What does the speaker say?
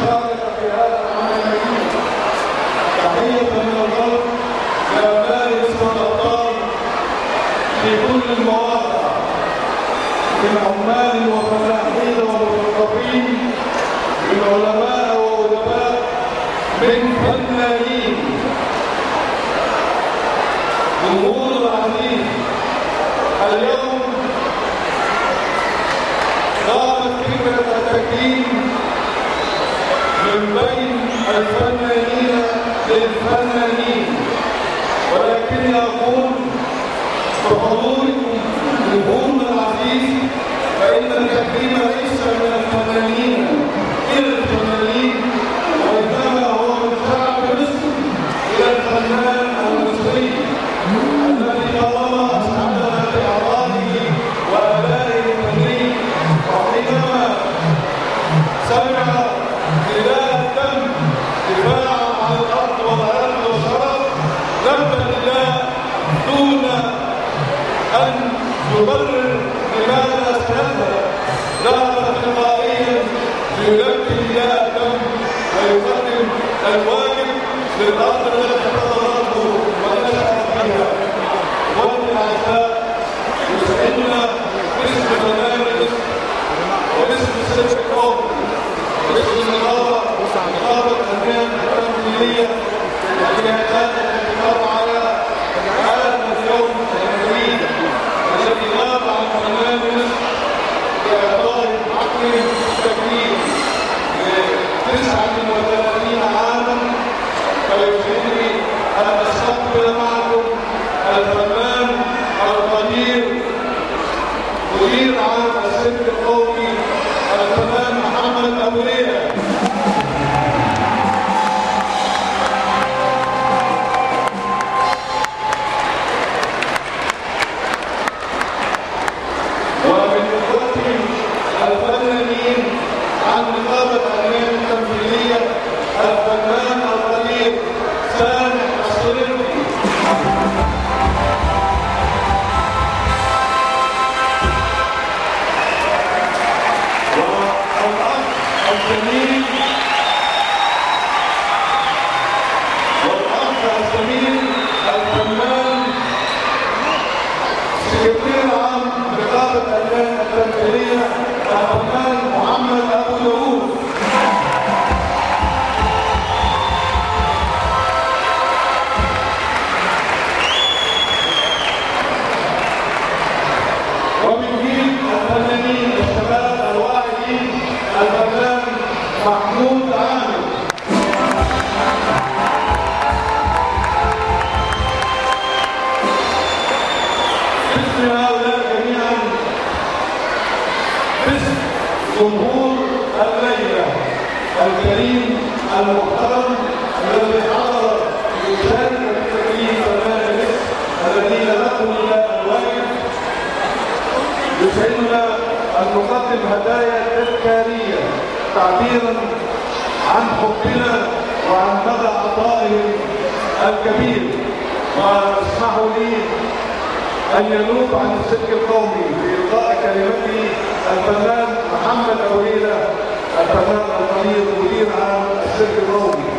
المشاركة في هذا العمل الجديد. تحية من القلب لأبناء اسم الأبطال في كل المواقع من عمال وفلاحين ومثقفين، من علماء وأدباء، من فنانين. جمهور العزيز، اليوم قامت فكرة التكريم من بين الفنانين للفنانين، ولكني أقول بحضوركم جمهورنا العزيز فإن التكريم ليس من الفنانين إلى الفنانين، وإنما هو من شعب مصر إلى الفنان المصري الذي طالما أسعدنا بأعراضه وآبائه الفنيين. وحينما سمع نداء الدم دفاعا عن الأرض والعرض والشرف لبى النداء دون أن يبرر لماذا سيذهب، ذهب تلقائيا ليلبي نداء الدم ويقدم الواجب للأرض التي حضرته ونشأت فيها. إخواني الأعزاء، يسعدنا باسم برنامج وباسم السلك القومي وباسم نقابة الأندية التمثيلية التي اعتادت الحوار على هذا اليوم الجديد الذي غاب عن برنامج بإعطاء حق التكريم ل 39 عاما. فيسعدني أن أستقبل معكم الفنان القدير مدير عام السلك القومي الفنان محمد أبو ليلى. ومن إخوتي الفنانين عن نقابة الأندية التمثيلية الفنان القدير سامح الصديقي. والأخ الزميل الفنان سكرتير عام نقابة الأندية التمثيلية الفنان محمد أبو داوود. ومن جيل الفنانين الشباب الواعدين الفنان محمود عامر. باسم هؤلاء جميعا، باسم جمهور الليلة الكريم المحترم الذي حضر ليشارك في تكريم فنان مصر الذين لهم نداء الواجب، يسعدنا أن نقدم هدايا تذكارية تعبيرا عن حبنا وعن مدى عطائهم الكبير. واسمحوا لي أن ينوب عن السلك القومي في إلقاء كلمته الفنان محمد أبو ليلى الفنان القدير مدير عام السلك القومي.